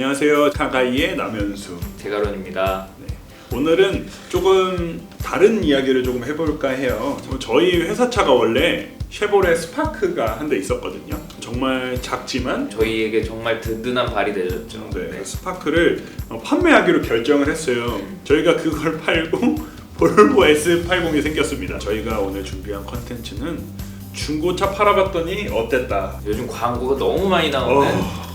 안녕하세요. 카가이의 남현수 대가론입니다. 네. 오늘은 조금 다른 이야기를 조금 해볼까 해요. 저희 회사차가 원래 쉐보레 스파크가 한 대 있었거든요. 정말 작지만 저희에게 정말 든든한 발이 되셨죠. 네. 스파크를 판매하기로 결정을 했어요. 저희가 그걸 팔고 볼보 S80이 생겼습니다. 저희가 오늘 준비한 컨텐츠는 중고차 팔아봤더니 어땠다. 요즘 광고가 너무 많이 나오는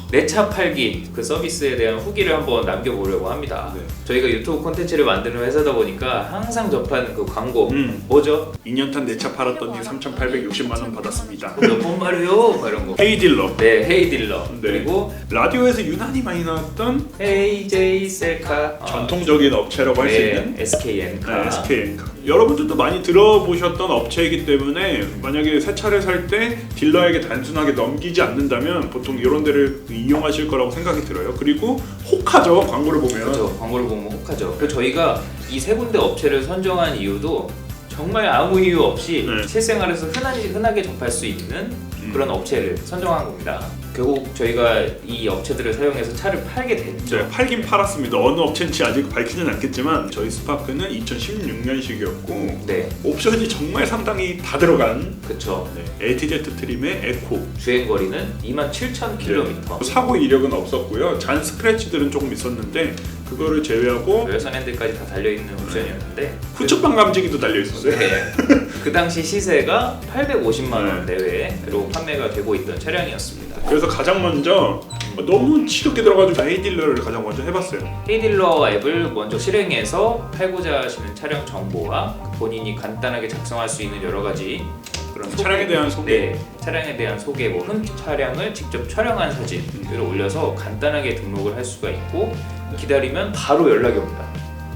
내 차 팔기 그 서비스에 대한 후기를 한번 남겨보려고 합니다. 네. 저희가 유튜브 콘텐츠를 만드는 회사다 보니까 항상 접하는 그 광고 뭐죠? 2년 탄 내 차 팔았더니 3,860만 원 받았습니다. 몇 번 말이요? 이런 거. 헤이딜러. 네, 헤이딜러. 네. 그리고 라디오에서 유난히 많이 나왔던 AJ 셀카. 전통적인 업체라고 할 수 네, 있는 SK엔카. 네, SK엔카. 여러분들도 많이 들어보셨던 업체이기 때문에 만약에 새 차를 살 때 딜러에게 단순하게 넘기지 않는다면 보통 이런 데를 이용하실 거라고 생각이 들어요. 그리고 혹하죠, 광고를 보면. 그렇죠. 광고를 보면 혹하죠. 그래서 저희가 이 세 군데 업체를 선정한 이유도 정말 아무 이유 없이 네. 실생활에서 흔하게 접할 수 있는 그런 업체를 선정한 겁니다. 결국 저희가 이 업체들을 사용해서 차를 팔게 됐죠. 네, 팔긴 팔았습니다. 어느 업체인지 아직 밝히진 않겠지만 저희 스파크는 2016년식이었고 네, 옵션이 정말 상당히 다 들어간 그렇죠. LTZ 트림의 에코. 주행 거리는 27,000km. 사고 이력은 없었고요. 잔 스크래치들은 조금 있었는데 그거를 제외하고 열선 핸들까지 다 달려 있는 옵션이었는데 후측방 감지기도 달려 있었어요. 네. 그 당시 시세가 850만 원 네. 내외로 판매가 되고 있던 차량이었습니다. 그래서 가장 먼저 너무 치럽게 들어가지고 헤이딜러를 가장 먼저 해봤어요. 헤이딜러 앱을 먼저 실행해서 팔고자 하시는 차량 정보와 본인이 간단하게 작성할 수 있는 여러 가지 그런 차량에 대한 소개. 네, 차량에 대한 소개, 뭐 흠 차량을 직접 촬영한 사진을 올려서 간단하게 등록을 할 수가 있고 기다리면 바로 연락이 옵니다.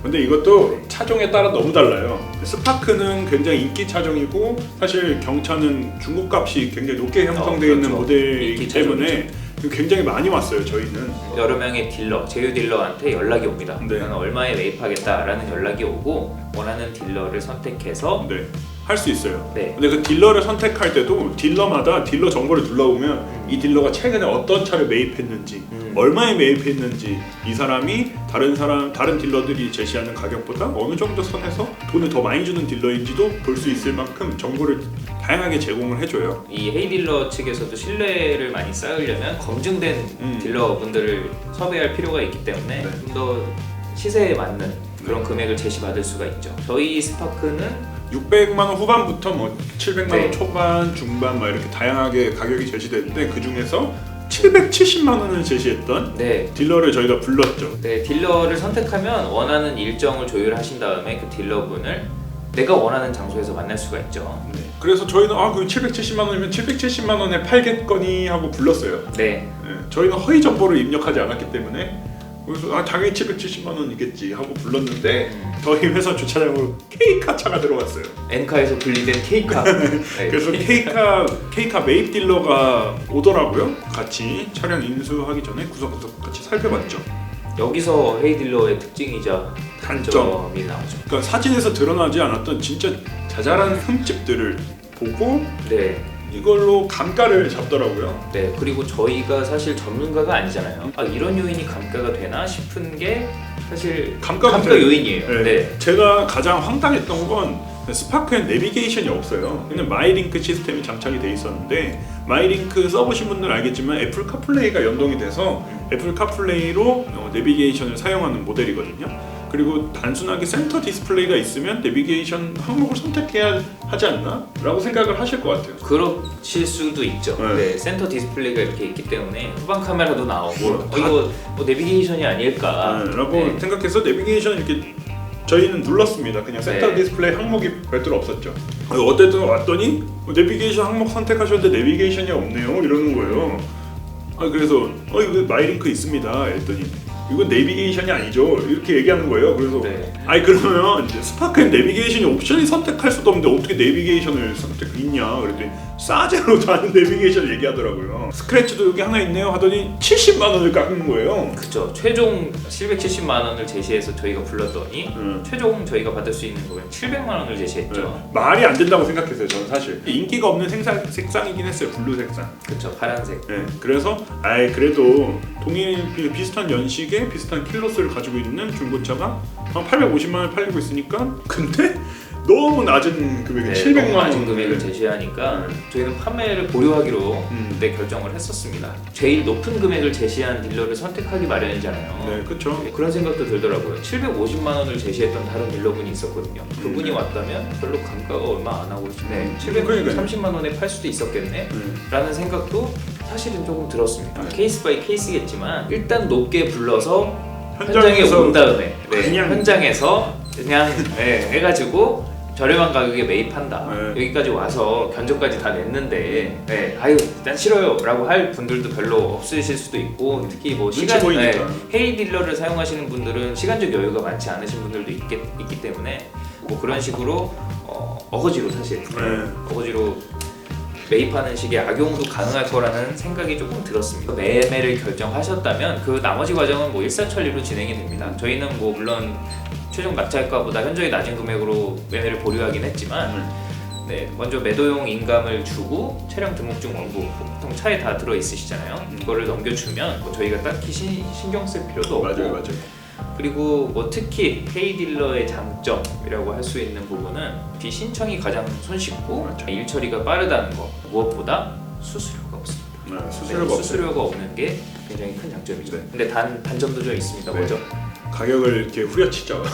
근데 이것도 차종에 따라 너무 달라요. 스파크는 굉장히 인기 차종이고 사실 경차는 중고값이 굉장히 높게 형성되어 있는 그렇죠. 모델이기 인기 때문에 굉장히 많이 왔어요. 저희는 여러 명의 딜러, 제휴 딜러한테 연락이 옵니다. 네. 나는 얼마에 매입하겠다라는 연락이 오고 원하는 딜러를 선택해서 네, 할 수 있어요. 네. 근데 그 딜러를 선택할 때도 딜러마다 딜러 정보를 눌러보면 이 딜러가 최근에 어떤 차를 매입했는지 얼마에 매입했는지 이 사람이 다른 딜러들이 제시하는 가격보다 어느 정도 선에서 돈을 더 많이 주는 딜러인지도 볼 수 있을 만큼 정보를 다양하게 제공을 해줘요. 이 헤이딜러 측에서도 신뢰를 많이 쌓으려면 검증된 딜러분들을 섭외할 필요가 있기 때문에 네. 좀 더 시세에 맞는 그런 금액을 제시받을 수가 있죠. 저희 스파크는 600만 원 후반부터 뭐 700만 원 네. 초반, 중반 막 이렇게 다양하게 가격이 제시되는데 그 중에서 770만 원을 제시했던 네, 딜러를 저희가 불렀죠. 네, 딜러를 선택하면 원하는 일정을 조율하신 다음에 그 딜러분을 내가 원하는 장소에서 만날 수가 있죠. 네. 그래서 저희는 그 770만 원이면 770만 원에 팔겠거니 하고 불렀어요. 네, 네. 저희는 허위 정보를 입력하지 않았기 때문에 그래서 당연히 770만 원이겠지 하고 불렀는데 저희 회사 주차장으로 K카 차가 들어왔어요. 엔카에서 분리된 K카. 네. 그래서 K카 매입 딜러가 오더라고요. 같이 차량 인수하기 전에 구석구석 같이 살펴봤죠. 여기서 헤이딜러의 특징이자 단점이 나오죠. 그러니까 사진에서 드러나지 않았던 진짜 자잘한 흠집들을 보고 네. 이걸로 감가를 잡더라고요. 네, 그리고 저희가 사실 전문가가 아니잖아요. 이런 요인이 감가가 되나 싶은 게 사실 감가 요인이에요. 네. 네. 제가 가장 황당했던 건 스파크엔 내비게이션이 없어요. 그냥 마이링크 시스템이 장착이 돼 있었는데 마이링크 써보신 분들은 알겠지만 애플 카플레이가 연동이 돼서 애플 카플레이로 내비게이션을 사용하는 모델이거든요. 그리고 단순하게 센터 디스플레이가 있으면 내비게이션 항목을 선택해야 하지 않나? 라고 생각을 하실 것 같아요. 그러실 수도 있죠. 네. 네, 센터 디스플레이가 이렇게 있기 때문에 후방 카메라도 나오고 다- 이거 뭐 내비게이션이 아닐까 라고 네. 생각해서 내비게이션 이렇게 저희는 눌렀습니다. 그냥 센터 네. 디스플레이 항목이 별도로 없었죠. 어쨌든 왔더니 내비게이션 항목 선택하셨는데 내비게이션이 없네요 이러는 거예요. 그래서 이거 마이링크 있습니다 했더니 이건 내비게이션이 아니죠 이렇게 얘기하는 거예요. 그래서 네. 아니 그러면 이제 스파크엔 내비게이션이 옵션이 선택할 수도 없는데 어떻게 내비게이션을 있냐 그랬더니 싸제로 다른 내비게이션을 얘기하더라고요. 스크래치도 여기 하나 있네요 하더니 70만 원을 깎는 거예요. 그쵸. 최종 770만 원을 제시해서 저희가 불렀더니 최종 저희가 받을 수 있는 거는 700만 원을 제시했죠. 네. 말이 안 된다고 생각했어요 저는 사실. 인기가 없는 색상이긴 했어요. 블루 색상. 그쵸. 파란색. 네, 그래서 그래도 동일 비슷한 연식의 비슷한 킬로수를 가지고 있는 중고차가 한 850만 원에 팔리고 있으니까 근데 너무 낮은 금액에 700만 너무 원 낮은 금액을 제시하니까 저희는 판매를 보류하기로 그때 결정을 했었습니다. 제일 높은 금액을 제시한 딜러를 선택하기 마련이잖아요. 네, 그렇죠. 그런 생각도 들더라고요. 750만 원을 제시했던 다른 딜러분이 있었거든요. 그분이 왔다면 별로 감가가 얼마 안 하고 있네. 730만 원에 팔 수도 있었겠네. 라는 생각도 사실은 조금 들었습니다. 케이스 바이 케이스겠지만 일단 높게 불러서 현장에 온 다음에 현장에서 그냥 해가지고 저렴한 가격에 매입한다. 여기까지 와서 견적까지 다 냈는데 아유 일단 싫어요 라고 할 분들도 별로 없으실 수도 있고 특히 뭐 헤이 딜러를 사용하시는 분들은 시간적 여유가 많지 않으신 분들도 있기 때문에 뭐 그런 식으로 어거지로 사실 어거지로 매입하는 식의 악용도 가능할 거라는 생각이 조금 들었습니다. 매매를 결정하셨다면 그 나머지 과정은 뭐 일사천리로 진행이 됩니다. 저희는 뭐 물론 최종 낙찰가보다 현저히 낮은 금액으로 매매를 보류하긴 했지만 먼저 매도용 인감을 주고 차량 등록증 원고 보통 차에 다 들어 있으시잖아요. 그거를 넘겨주면 뭐 저희가 딱히 신경 쓸 필요도 없고 맞아요. 그리고 뭐 특히 헤이 딜러의 장점이라고 할 수 있는 부분은 비신청이 가장 손쉽고 일 처리가 빠르다는 거 무엇보다 수수료가 없습니다. 수수료가 없는 게 굉장히 큰 장점이죠. 근데 단점도 좀 있습니다. 뭐죠? 가격을 이렇게 후려치죠.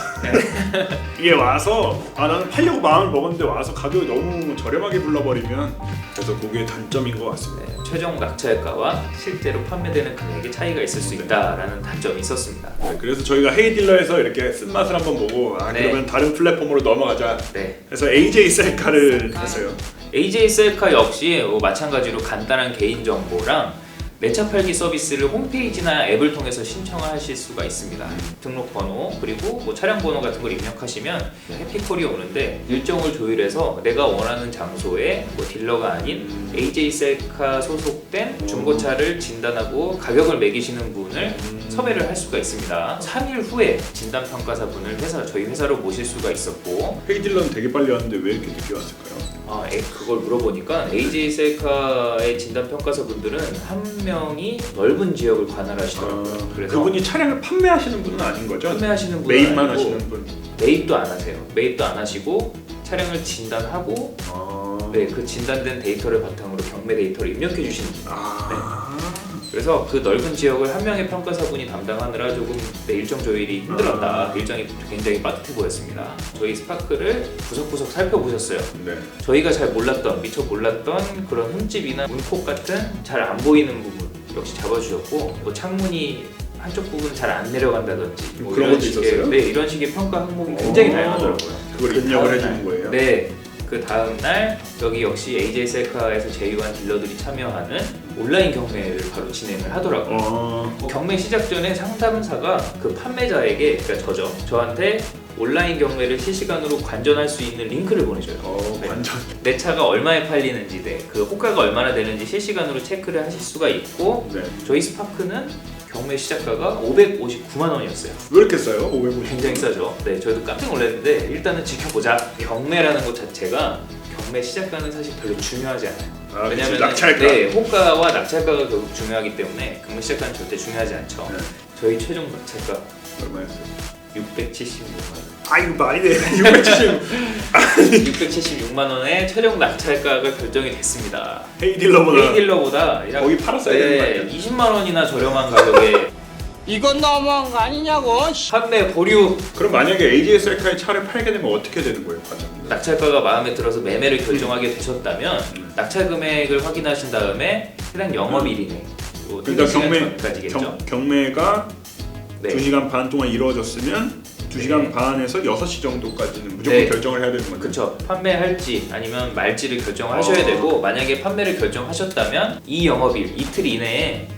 이게 와서 나는 팔려고 마음을 먹었는데 와서 가격이 너무 저렴하게 불러버리면 그래서 그게 단점인 것 같습니다. 최종 낙찰가와 실제로 판매되는 금액의 차이가 있을 수 있다라는 단점이 있었습니다. 그래서 저희가 헤이딜러에서 이렇게 쓴맛을 한번 보고 그러면 다른 플랫폼으로 넘어가자 해서 AJ 셀카를 했어요. AJ 셀카 역시 마찬가지로 간단한 개인 정보랑 내차 팔기 서비스를 홈페이지나 앱을 통해서 신청하실 수가 있습니다. 등록번호 그리고 뭐 차량 번호 같은 걸 입력하시면 해피콜이 오는데 일정을 조율해서 내가 원하는 장소에 뭐 딜러가 아닌 AJ 셀카 소속된 중고차를 진단하고 가격을 매기시는 분을 섭외를 할 수가 있습니다. 3일 후에 진단평가사분을 저희 회사로 모실 수가 있었고 헤이딜러는 되게 빨리 왔는데 왜 이렇게 늦게 왔을까요? 그걸 물어보니까 AJ 셀카의 진단평가사분들은 한 명이 넓은 지역을 관할하시더라고요. 그래서 그분이 차량을 판매하시는 분은 아닌 거죠? 판매하시는 분은 매입만 아니고 하시는 분. 매입도 안 하세요. 매입도 안 하시고 차량을 진단하고 그 진단된 데이터를 바탕으로 경매 데이터를 입력해 주시는 분이에요. 그래서 그 넓은 지역을 한 명의 평가사분이 담당하느라 조금 일정 조율이 힘들었다. 일정이 굉장히 빠듯해 보였습니다. 저희 스파크를 구석구석 살펴보셨어요. 저희가 잘 몰랐던, 미처 몰랐던 그런 흠집이나 문콕 같은 잘 안 보이는 부분 역시 잡아주셨고 뭐 창문이 한쪽 부분 잘 안 내려간다든지 뭐 그런 것도 있었어요? 이런 식의 평가 항목이 굉장히 다양하더라고요. 그걸 입력을 해주는 거예요? 그 다음 날 여기 역시 AJ 셀카에서 제휴한 딜러들이 참여하는 온라인 경매를 바로 진행을 하더라고요. 경매 시작 전에 상담사가 그 판매자에게, 그러니까 저한테 온라인 경매를 실시간으로 관전할 수 있는 링크를 보내줘요. 관전. 내 차가 얼마에 팔리는지, 그 호가가 얼마나 되는지 실시간으로 체크를 하실 수가 있고 저희 스파크는 경매 시작가가 559만 원이었어요. 왜 이렇게 싸요? 550. 굉장히 싸죠. 저희도 깜짝 놀랐는데 일단은 지켜보자. 경매라는 것 자체가 경매 시작가는 사실 별로 중요하지 않아요. 왜냐하면 낙찰가. 호가와 낙찰가가 결국 중요하기 때문에 경매 시작가는 절대 중요하지 않죠. 저희 최종 낙찰가 얼마였어요? 676만 원. 이거 많이 돼. 676만 원의 최종 낙찰가가 결정이 됐습니다. 헤이딜러보다 거기 팔았어야 되는 거 아니에요? 20만 원이나 저렴한 가격에 이건 너무한 거 아니냐고. 판매 보류. 그럼 만약에 AJ 셀카의 차를 팔게 되면 어떻게 되는 거예요, 과정? 낙찰가가 마음에 들어서 매매를 결정하게 되셨다면 낙찰 금액을 확인하신 다음에 해당 영업일 이내 그러니까 전까지겠죠. 경매가 2시간 반 동안 이루어졌으면 2시간 반에서 6시 정도까지는 무조건 결정을 해야 되는 거죠. 그렇죠. 판매할지 아니면 말지를 결정하셔야 되고 만약에 판매를 결정하셨다면 이 영업일 이틀 이내에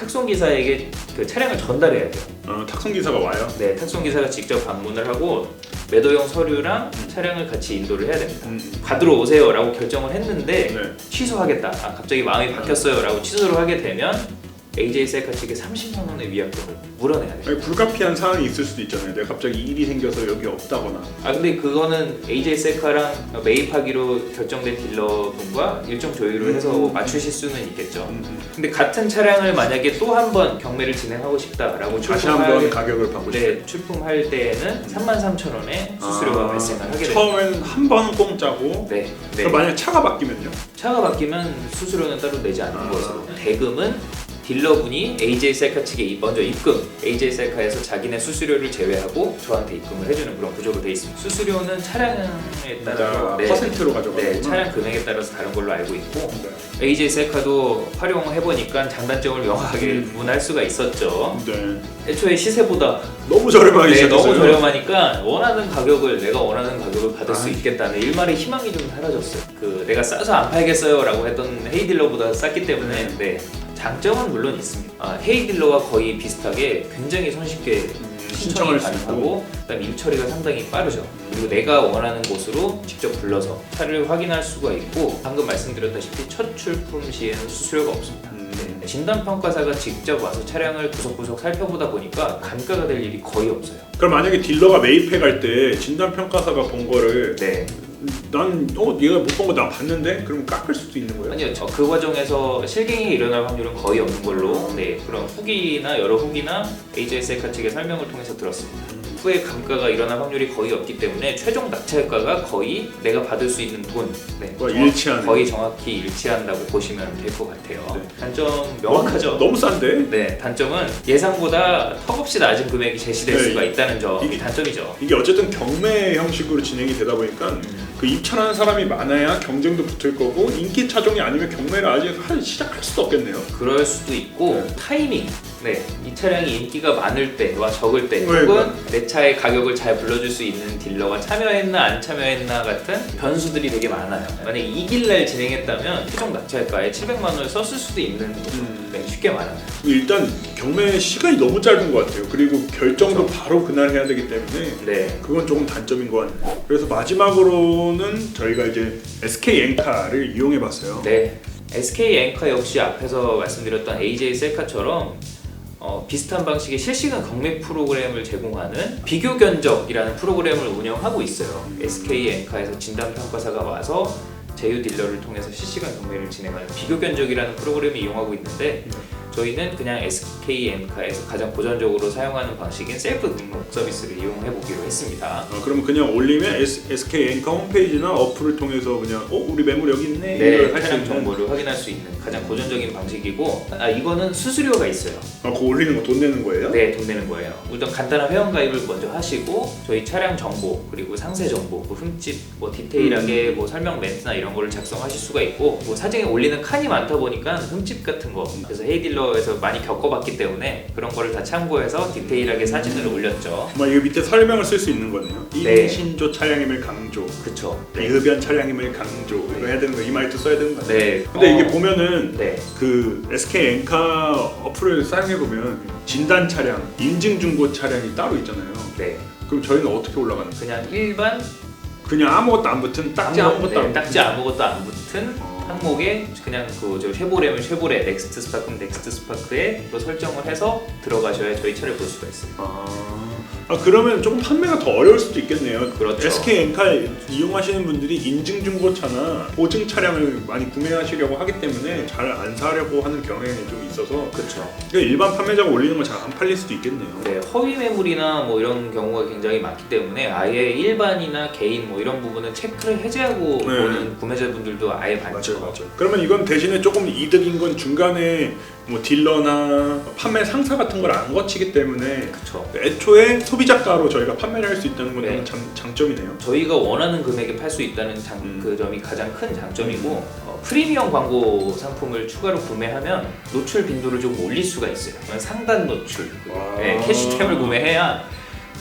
탁송 기사에게 그 차량을 전달해야 돼요. 탁송 기사가 와요. 네, 탁송 기사가 직접 방문을 하고 매도용 서류랑 차량을 같이 인도를 해야 됩니다. 받으러 오세요라고 결정을 했는데 네. 취소하겠다. 갑자기 마음이 바뀌었어요라고 취소를 하게 되면 AJ 셀카 측에 30만 원의 위약금을 물어내야 돼요. 아니, 불가피한 상황이 있을 수도 있잖아요. 내가 갑자기 일이 생겨서 여기 없다거나. 근데 그거는 AJ 셀카랑 매입하기로 결정된 딜러분과 일정 조율을 해서 맞추실 수는 있겠죠. 근데 같은 차량을 만약에 또 한 번 경매를 진행하고 싶다라고 다시 한번 가격을 받고 싶어요. 네, 출품할 때에는 33,000원의 수수료가 발생을 하게 됩니다. 처음에는 한 번은 공짜고. 네. 그럼 만약 차가 바뀌면요? 차가 바뀌면 수수료는 따로 내지 않는 것으로. 대금은 딜러분이 AJ 셀카 측에 먼저 입금, AJ 셀카에서 자기네 수수료를 제외하고 저한테 입금을 해주는 그런 구조로 돼 있습니다. 수수료는 차량에 따라서 퍼센트로 가져가요. 네, 차량 금액에 따라서 다른 걸로 알고 있고 네. AJ 셀카도 활용해 보니까 장단점을 명확하게 구분할 수가 있었죠. 네. 애초에 시세보다 너무 저렴하게 네, 너무 시작했어요. 저렴하니까 원하는 가격을 내가 원하는 가격을 받을 수 있겠다는 일말의 희망이 좀 사라졌어요. 그 내가 싸서 안 팔겠어요라고 했던 헤이딜러보다 쌌기 때문에 네. 장점은 물론 있습니다. 헤이딜러와 거의 비슷하게 굉장히 손쉽게 신청이 가능하고 그다음 일 처리가 상당히 빠르죠. 그리고 내가 원하는 곳으로 직접 불러서 차를 확인할 수가 있고 방금 말씀드렸다시피 첫 출품 시에는 수수료가 없습니다. 네. 진단평가사가 직접 와서 차량을 구석구석 살펴보다 보니까 감가가 될 일이 거의 없어요. 그럼 만약에 딜러가 매입해 갈 때 진단평가사가 본 거를 네. 난 얘가 못 본 거 나 봤는데? 그럼 깎을 수도 있는 거예요? 아니요, 그 과정에서 실갱이 일어날 확률은 거의 없는 걸로 그런 후기나 여러 후기나 AJ 셀카 측의 설명을 통해서 들었습니다. 후에 감가가 일어날 확률이 거의 없기 때문에 최종 낙찰가가 거의 내가 받을 수 있는 돈 일치하는 거의 정확히 일치한다고 보시면 될 것 같아요. 네. 단점 명확하죠? 너무 싼데? 네, 단점은 예상보다 턱없이 낮은 금액이 제시될 네, 수가 있다는 점이 이게 단점이죠. 이게 어쨌든 경매 형식으로 진행이 되다 보니까 그 입찰하는 사람이 많아야 경쟁도 붙을 거고 인기 차종이 아니면 경매를 아직 시작할 수도 없겠네요. 그럴 수도 있고 타이밍. 네, 이 차량이 인기가 많을 때와 적을 때 네, 혹은 내 차의 가격을 잘 불러줄 수 있는 딜러가 참여했나 안 참여했나 같은 변수들이 되게 많아요. 만약에 이길날 진행했다면 최종 낙찰가에 700만 원을 썼을 수도 있는 거죠. 네, 쉽게 말하면. 일단 경매 시간이 너무 짧은 것 같아요. 그리고 결정도 바로 그날 해야 되기 때문에 네. 그건 조금 단점인 것 같아요. 그래서 마지막으로는 저희가 이제 SK 엔카를 이용해봤어요. 네, SK 엔카 역시 앞에서 말씀드렸던 AJ 셀카처럼 비슷한 방식의 실시간 경매 프로그램을 제공하는 비교 견적이라는 프로그램을 운영하고 있어요. SK 엔카에서 진단평가사가 와서 제휴 딜러를 통해서 실시간 경매를 진행하는 비교 견적이라는 프로그램을 이용하고 있는데 저희는 그냥 SK 엔카에서 가장 고전적으로 사용하는 방식인 셀프 등록 서비스를 이용해 보기로 했습니다. 그러면 그냥 올리면 SK 엔카 홈페이지나 어플을 통해서 그냥 우리 매물 여기 있네 네, 이걸 할수 차량 있는. 정보를 확인할 수 있는 가장 고전적인 방식이고 이거는 수수료가 있어요. 그거 올리는 거 돈 내는 거예요? 네, 돈 내는 거예요. 일단 간단한 회원가입을 먼저 하시고 저희 차량 정보 그리고 상세 정보, 흠집, 디테일하게 설명 멘트나 이런 거를 작성하실 수가 있고 사진에 올리는 칸이 많다 보니까 흠집 같은 거 그래서 헤이딜러에서 많이 겪어봤기 때문에 그런 거를 다 참고해서 디테일하게 사진을 올렸죠. 이거 밑에 설명을 쓸 수 있는 거네요. 네. 인신조 차량임을 강조. 그쵸. 대흡연 차량임을 강조. 이거 해야 되는 거, 이 말도 써야 되는 거 같아요. 네. 근데 이게 보면은 네. 그 SK 엔카 어플을 사용해 보면 진단 차량, 인증 중고 차량이 따로 있잖아요. 네. 그럼 저희는 어떻게 올라가는 거예요? 그냥 일반 그냥 아무것도 안 붙은 딱지 아무것도 안 붙은 딱지 아무것도 안 붙은 항목에 그냥 저 쉐보레면 쉐보레, 넥스트 스파크면 넥스트 스파크에 설정을 해서 들어가셔야 저희 차를 볼 수가 있어요. 그러면 조금 판매가 더 어려울 수도 있겠네요. 그렇죠. SK 엔카 이용하시는 분들이 인증 중고차나 보증 차량을 많이 구매하시려고 하기 때문에 잘 안 사려고 하는 경향이 좀 있어서 그렇죠. 일반 판매자가 올리는 건 잘 안 팔릴 수도 있겠네요. 네, 허위 매물이나 이런 경우가 굉장히 많기 때문에 아예 일반이나 개인 이런 부분은 체크를 해제하고 보는 구매자분들도 아예 많죠. 맞아요. 그러면 이건 대신에 조금 이득인 건 중간에 딜러나 판매 상사 같은 걸 안 거치기 때문에 그쵸. 애초에 소비자가로 저희가 판매를 할 수 있다는 건 네. 장점이네요. 저희가 원하는 금액에 팔 수 있다는 그 점이 가장 큰 장점이고 프리미엄 광고 상품을 추가로 구매하면 노출 빈도를 좀 올릴 수가 있어요. 상단 노출, 네, 캐시템을 구매해야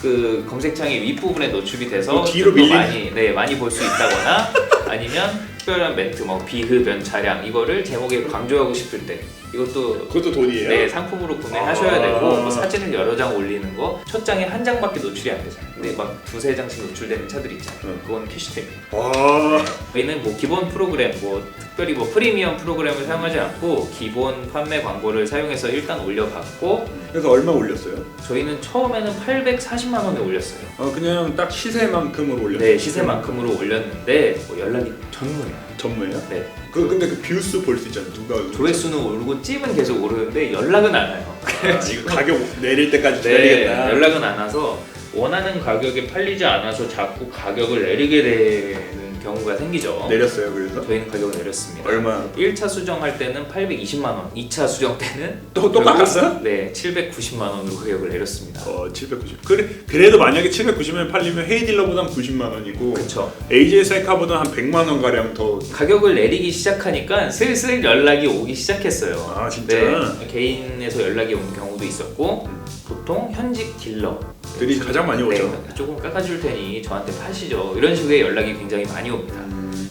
그 검색창의 윗부분에 노출이 돼서 뒤로 좀 더 많이 볼 수 있다거나 아니면 특별한 멘트, 뭐 비흡연 차량 이거를 제목에 강조하고 싶을 때 이것도 그것도 돈이에요? 네, 상품으로 구매하셔야 되고 뭐 사진을 여러 장 올리는 거 첫 장에 한 장밖에 노출이 안 되잖아요. 근데 막 두세 장씩 노출되는 차들 있잖아요. 그건 캐시템입니다. 와. 저희는 뭐 기본 프로그램, 뭐 특별히 뭐 프리미엄 프로그램을 사용하지 않고 기본 판매 광고를 사용해서 일단 올려봤고 그래서 얼마 올렸어요? 저희는 처음에는 840만 원에 올렸어요. 그냥 딱 시세만큼으로 올렸어요? 네, 시세만큼으로 올렸는데 뭐 연락이 전무해요. 전무예요? 네. 근데 그 뷰수 볼 수 있잖아요. 누가 조회수는 오르고 찜은 계속 오르는데 연락은 안 와요. 이거 가격 내릴 때까지 네, 기다리겠다. 연락은 안 와서 원하는 가격에 팔리지 않아서 자꾸 가격을 내리게 되는 경우가 생기죠. 내렸어요. 그래서 저희는 가격을 내렸습니다. 얼마? 1차 수정할 때는 820만 원, 2차 수정 때는 또 깎았어요? 네, 790만 원으로 가격을 내렸습니다. 790. 그래도 만약에 790면 팔리면 헤이딜러보단 90만 원이고 그렇죠. AJ 셀카보다 한 100만 원 가량 더. 가격을 내리기 시작하니까 슬슬 연락이 오기 시작했어요. 아 진짜? 네, 개인에서 연락이 온 경우도 있었고 보통 현직 딜러들이 가장 많이 오죠. 네, 조금 깎아줄 테니 저한테 파시죠. 이런 식의 연락이 굉장히 많이 옵니다.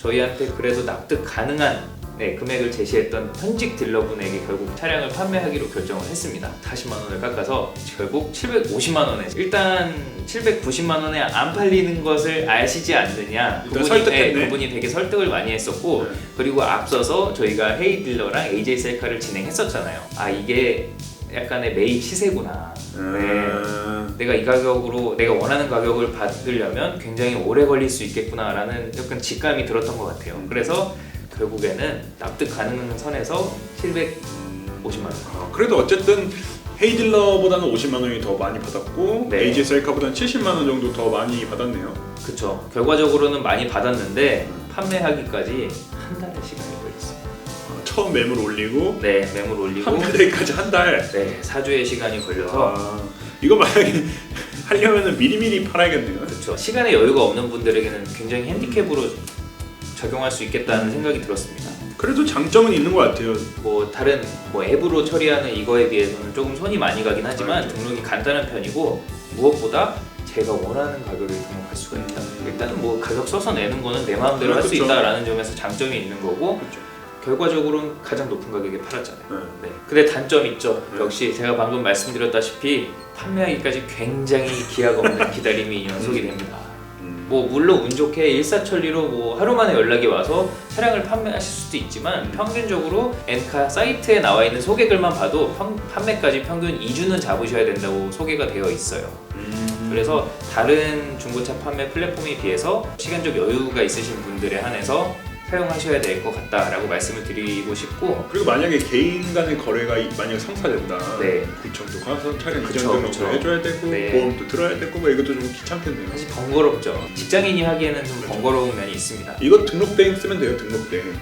저희한테 그래도 납득 가능한 금액을 제시했던 현직 딜러분에게 결국 차량을 판매하기로 결정을 했습니다. 40만 원을 깎아서 결국 750만 원에 일단 790만 원에 안 팔리는 것을 아시지 않느냐. 그분이 되게 설득을 많이 했었고 그리고 앞서서 저희가 헤이 딜러랑 AJ 셀카를 진행했었잖아요. 아 이게 약간의 매입 시세구나. 내가 이 가격으로 내가 원하는 가격을 받으려면 굉장히 오래 걸릴 수 있겠구나라는 약간 직감이 들었던 것 같아요. 그래서 결국에는 납득 가능한 선에서 750만 원. 그래도 어쨌든 헤이딜러보다는 50만 원이 더 많이 받았고 네. AJ 셀카보다는 70만 원 정도 더 많이 받았네요. 그쵸. 결과적으로는 많이 받았는데 판매하기까지 한 달의 시간이 걸렸어요. 처음 매물 올리고 네, 매물 올리고 판매되기까지 한 달. 네, 4주의 시간이 걸려서 이거 만약에 하려면은 미리미리 팔아야겠네요. 그렇죠. 시간의 여유가 없는 분들에게는 굉장히 핸디캡으로 적용할 수 있겠다는 생각이 들었습니다. 그래도 장점은 있는 것 같아요. 뭐 다른 뭐 앱으로 처리하는 이거에 비해서는 조금 손이 많이 가긴 하지만 등록이 간단한 편이고 무엇보다 제가 원하는 가격에 등록할 수가 있다. 일단은 뭐 가격 써서 내는 거는 내 마음대로 할 수 있다라는 점에서 장점이 있는 거고 결과적으로는 가장 높은 가격에 팔았잖아요. 네. 근데 단점 있죠. 역시 제가 방금 말씀드렸다시피 판매하기까지 굉장히 기약 없는 기다림이 연속이 됩니다. 뭐 물론 운 좋게 일사천리로 뭐 하루 만에 연락이 와서 차량을 판매하실 수도 있지만 평균적으로 엔카 사이트에 나와 있는 소개글만 봐도 판매까지 평균 2주는 잡으셔야 된다고 소개가 되어 있어요. 그래서 다른 중고차 판매 플랫폼에 비해서 시간적 여유가 있으신 분들에 한해서 사용하셔야 될 것 같다라고 말씀을 드리고 싶고 그리고 만약에 개인 간의 거래가 만약에 성사된다 네. 구청도 가서 차량 그쵸, 등록을 해줘야 되고 네. 보험도 들어야 되고 뭐 이것도 좀 귀찮겠네요. 사실 번거롭죠. 직장인이 하기에는 좀 번거로운 면이 있습니다. 이거 등록대행 쓰면 돼요. 등록대행.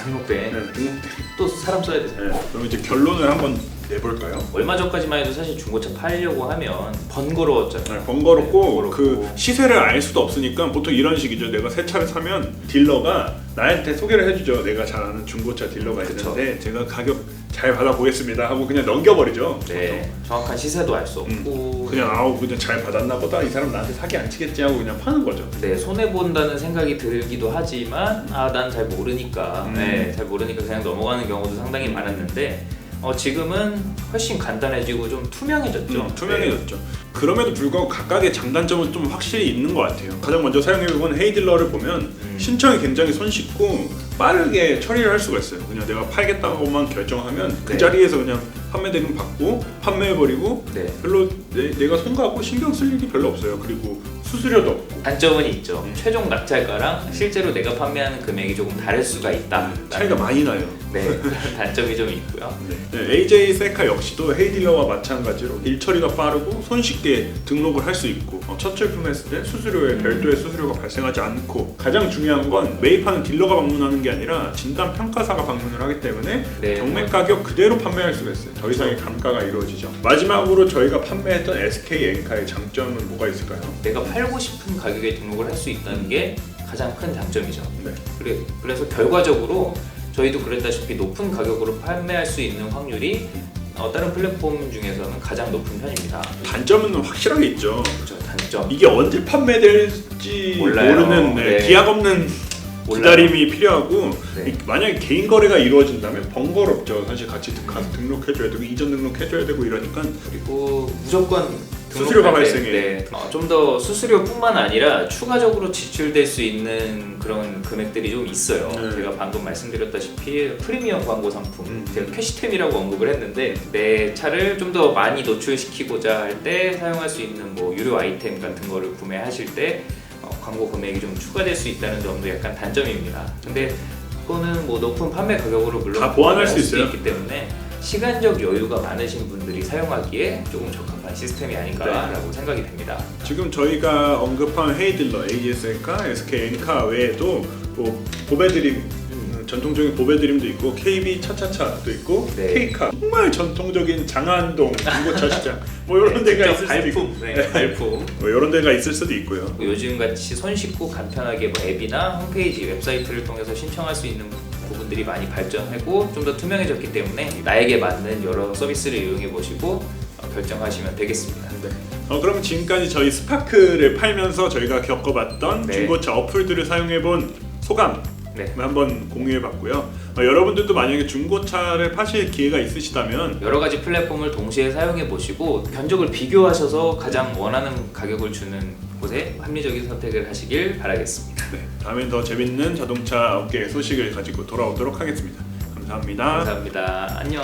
등록대 등록대행. 또 사람 써야 되잖아요. 그럼 이제 결론을 한번 내볼까요? 얼마 전까지만 해도 사실 중고차 팔려고 하면 번거로웠잖아요. 번거롭고 그 시세를 알 수도 없으니까 보통 이런 식이죠. 내가 새 차를 사면 딜러가 나한테 소개를 해주죠. 내가 잘 아는 중고차 딜러가 있는데 제가 가격 잘 받아보겠습니다 하고 그냥 넘겨버리죠. 네, 정확한 시세도 알 수 없고 그냥 그냥 잘 받았나 보다. 이 사람 나한테 사기 안 치겠지 하고 그냥 파는 거죠. 네, 손해 본다는 생각이 들기도 하지만 난 잘 모르니까 잘 모르니까 그냥 넘어가는 경우도 상당히 많았는데 지금은 훨씬 간단해지고 좀 투명해졌죠. 투명해졌죠. 네. 그럼에도 불구하고 각각의 장단점은 좀 확실히 있는 것 같아요. 가장 먼저 사용해본 헤이딜러를 보면 신청이 굉장히 손쉽고 빠르게 처리를 할 수가 있어요. 그냥 내가 팔겠다고만 결정하면 그 자리에서 그냥 판매 대금 받고 판매해버리고 별로 내가 손가고 신경 쓸 일이 별로 없어요. 그리고 수수료도 없고. 단점은 있죠. 최종 낙찰가랑 실제로 내가 판매하는 금액이 조금 다를 수가 있다. 차이가 많이 나요. 네, 단점이 좀 있고요. AJ 셀카 역시도 헤이딜러와 마찬가지로 일 처리가 빠르고 손쉽게 등록을 할 수 있고 첫 출품했을 때 수수료에 별도의 수수료가 발생하지 않고 가장 중요한 건 매입하는 딜러가 방문하는 게 아니라 진단 평가사가 방문을 하기 때문에 경매 가격 그대로 판매할 수가 있어요. 더 이상의 감가가 이루어지죠. 마지막으로 저희가 판매했던 SK 엔카의 장점은 뭐가 있을까요? 내가 팔고 싶은 가격에 등록을 할 수 있다는 게 가장 큰 장점이죠. 그래서 결과적으로 저희도 그랬다시피 높은 가격으로 판매할 수 있는 확률이 다른 플랫폼 중에서는 가장 높은 편입니다. 단점은 확실하게 있죠. 그렇죠, 단점. 이게 언제 판매될지 몰라요. 모르는 기약 없는 기다림이 필요하고 네. 만약에 개인 거래가 이루어진다면 번거롭죠. 사실 같이 가서 등록해줘야 되고 이전 등록해줘야 되고 이러니까 그리고 무조건 수수료가 등록할 때, 발생해요. 좀 더 수수료뿐만 아니라 추가적으로 지출될 수 있는 그런 금액들이 좀 있어요. 네. 제가 방금 말씀드렸다시피 프리미엄 광고 상품, 제가 캐시템이라고 언급을 했는데 내 차를 좀 더 많이 노출시키고자 할 때 사용할 수 있는 뭐 유료 아이템 같은 거를 구매하실 때 광고 금액이 좀 추가될 수 있다는 점도 약간 단점입니다. 근데 그거는 뭐 높은 판매 가격으로 물론 다 보완할 수 있어요. 있기 때문에 시간적 여유가 많으신 분들이 사용하기에 조금 적합한 시스템이 아닌가라고 생각이 됩니다. 지금 저희가 언급한 헤이딜러, ASL카, SKN카 외에도 뭐 보배드림 전통적인 보배드림도 있고 KB 차차차도 있고 네. K카 정말 전통적인 장안동 중고차 시장 뭐 이런 데가 있을 수도 있고 발품. 뭐 이런 데가 있을 수도 있고요. 요즘 같이 손쉽고 간편하게 뭐 앱이나 홈페이지, 웹사이트를 통해서 신청할 수 있는 부분들이 많이 발전하고 좀 더 투명해졌기 때문에 나에게 맞는 여러 서비스를 이용해 보시고 결정하시면 되겠습니다. 그럼 지금까지 저희 스파크를 팔면서 저희가 겪어봤던 네. 중고차 어플들을 사용해본 소감 네. 한번 공유해봤고요. 여러분들도 만약에 중고차를 파실 기회가 있으시다면 여러 가지 플랫폼을 동시에 사용해 보시고 견적을 비교하셔서 가장 원하는 가격을 주는 곳에 합리적인 선택을 하시길 바라겠습니다. 다음엔 더 재밌는 자동차 업계의 소식을 가지고 돌아오도록 하겠습니다. 감사합니다. 감사합니다. 안녕.